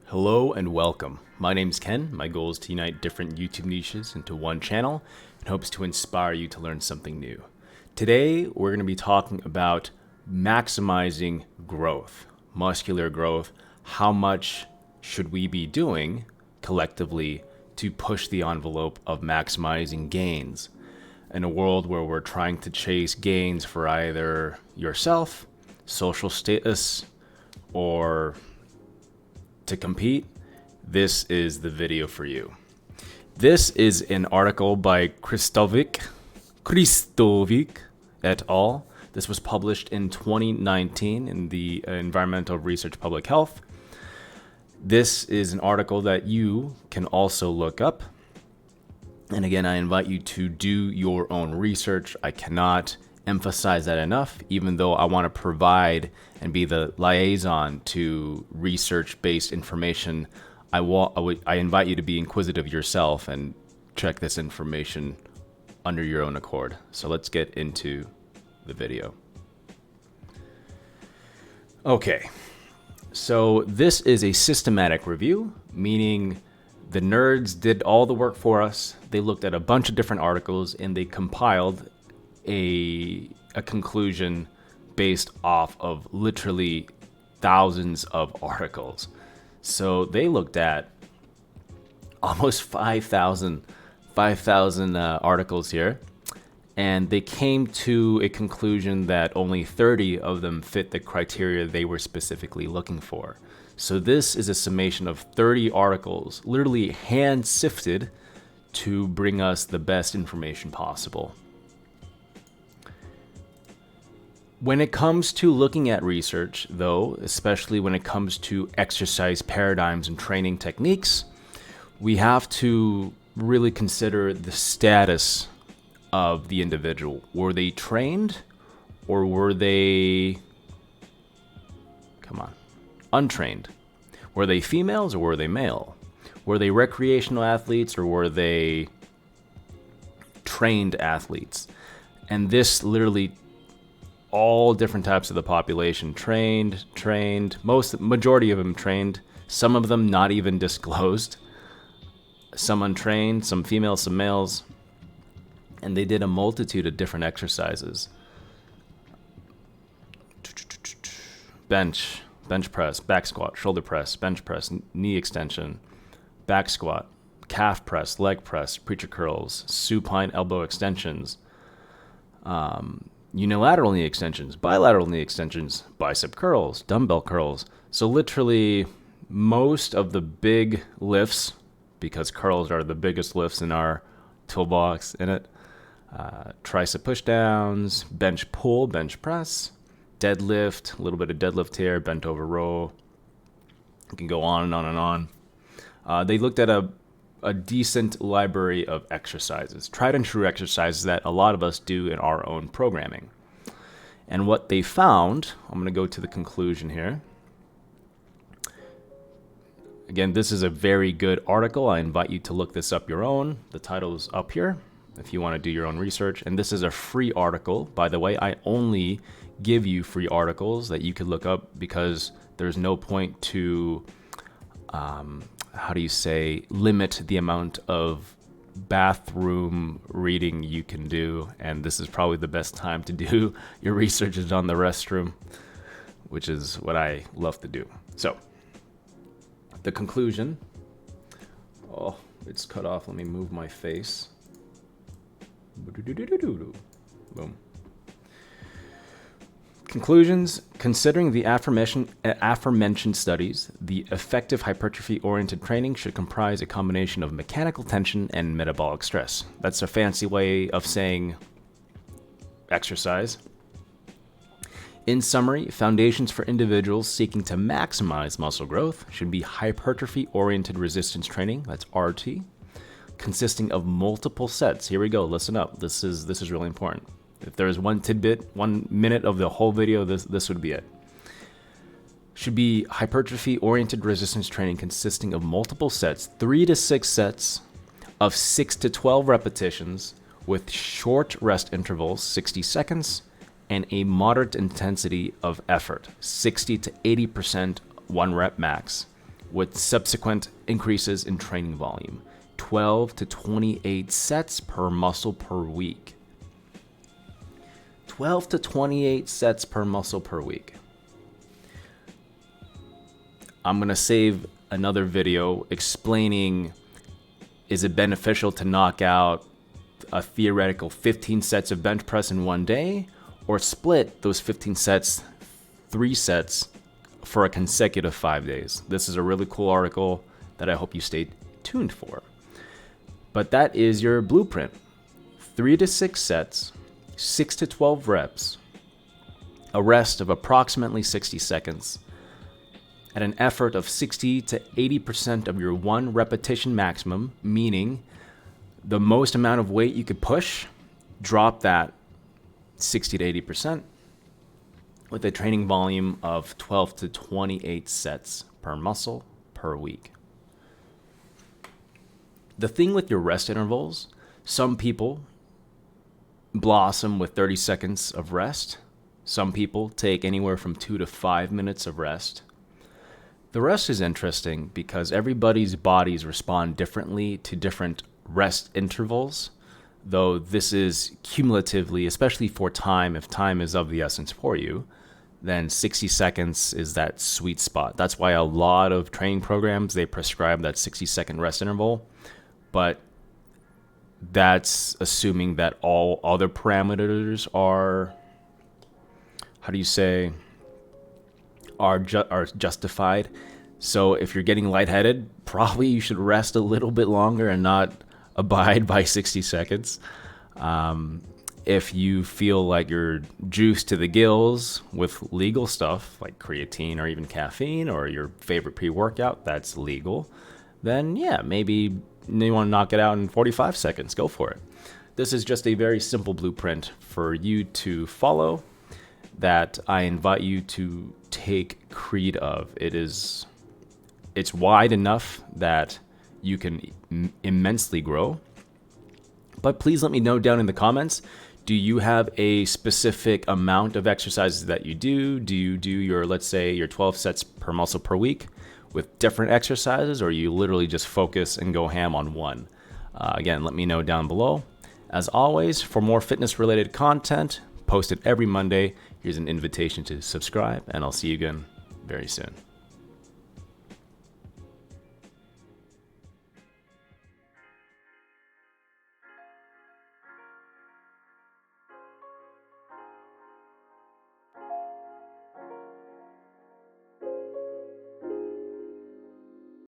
Hello and welcome. My name's Ken. My goal is to unite different YouTube niches into one channel and hopes to inspire you to learn something new. Today, we're going to be talking about maximizing growth, muscular growth. How much should we be doing collectively to push the envelope of maximizing gains in a world where we're trying to chase gains for either yourself, social status, or to compete? This is the video for you. This is an article by Kristovic et al. This was published in 2019 in the Environmental Research Public Health. This is an article that you can also look up. And again, I invite you to do your own research. I cannot emphasize that enough, even though I want to provide and be the liaison to research-based information. I invite you to be inquisitive yourself and check this information under your own accord. So let's get into the video. Okay, so this is a systematic review, meaning the nerds did all the work for us. They looked at a bunch of different articles and they compiled a conclusion based off of literally thousands of articles. So they looked at almost 5,000 articles here, and they came to a conclusion that only 30 of them fit the criteria they were specifically looking for. So this is a summation of 30 articles, literally hand sifted to bring us the best information possible. When it comes to looking at research, though, especially when it comes to exercise paradigms and training techniques, we have to really consider the status of the individual. Were they trained or were they, untrained? Were they females or were they male? Were they recreational athletes or were they trained athletes? And this literally all different types of the population, trained, majority of them trained, some of them not even disclosed, some untrained, some females, some males, and they did a multitude of different exercises. Bench press, back squat, shoulder press, bench press, knee extension, back squat, calf press, leg press, preacher curls, supine elbow extensions, unilateral knee extensions, bilateral knee extensions, bicep curls, dumbbell curls. So literally most of the big lifts, because curls are the biggest lifts in our toolbox in it, tricep push downs, bench pull, bench press, deadlift, a little bit of deadlift here, bent over row. You can go on and on and on. They looked at a decent library of exercises, tried and true exercises that a lot of us do in our own programming. And what they found, I'm going to go to the conclusion here. Again, this is a very good article. I invite you to look this up your own. The title is up here if you want to do your own research. And this is a free article. By the way, I only give you free articles that you could look up because there's no point to limit the amount of bathroom reading you can do. And this is probably the best time to do your research is on the restroom, which is what I love to do. So the conclusion, it's cut off. Let me move my face. Boom. Conclusions: considering the aforementioned studies, the effective hypertrophy-oriented training should comprise a combination of mechanical tension and metabolic stress. That's a fancy way of saying exercise. In summary, foundations for individuals seeking to maximize muscle growth should be hypertrophy-oriented resistance training, that's RT, consisting of multiple sets. Here we go, listen up. This is really important. If there's one tidbit, 1 minute of the whole video, this would be it. Should be hypertrophy-oriented resistance training consisting of multiple sets, 3 to 6 sets of 6 to 12 repetitions with short rest intervals, 60 seconds, and a moderate intensity of effort, 60 to 80% 1 rep max, with subsequent increases in training volume. 12 to 28 sets per muscle per week. 12 to 28 sets per muscle per week. I'm going to save another video explaining, is it beneficial to knock out a theoretical 15 sets of bench press in one day, or split those 15 sets, 3 sets for a consecutive 5 days. This is a really cool article that I hope you stay tuned for. But that is your blueprint. 3 to 6 sets, 6 to 12 reps, a rest of approximately 60 seconds, at an effort of 60 to 80% of your 1 repetition maximum, meaning the most amount of weight you could push, drop that 60 to 80% with a training volume of 12 to 28 sets per muscle per week. The thing with your rest intervals, some people blossom with 30 seconds of rest. Some people take anywhere from 2 to 5 minutes of rest. The rest is interesting because everybody's bodies respond differently to different rest intervals, though this is cumulatively, especially for time, if time is of the essence for you, then 60 seconds is that sweet spot. That's why a lot of training programs, they prescribe that 60-second rest interval, but that's assuming that all other parameters are, are justified. So if you're getting lightheaded, probably you should rest a little bit longer and not abide by 60 seconds. If you feel like you're juiced to the gills with legal stuff like creatine or even caffeine or your favorite pre-workout that's legal, then yeah, maybe you want to knock it out in 45 seconds. Go for it. This is just a very simple blueprint for you to follow that I invite you to take creed of. It's wide enough that you can immensely grow. But please let me know down in the comments, do you have a specific amount of exercises that you do? Do you do your, let's say, your 12 sets per muscle per week with different exercises, or you literally just focus and go ham on one? Again, let me know down below. As always, for more fitness-related content posted every Monday, here's an invitation to subscribe, and I'll see you again very soon.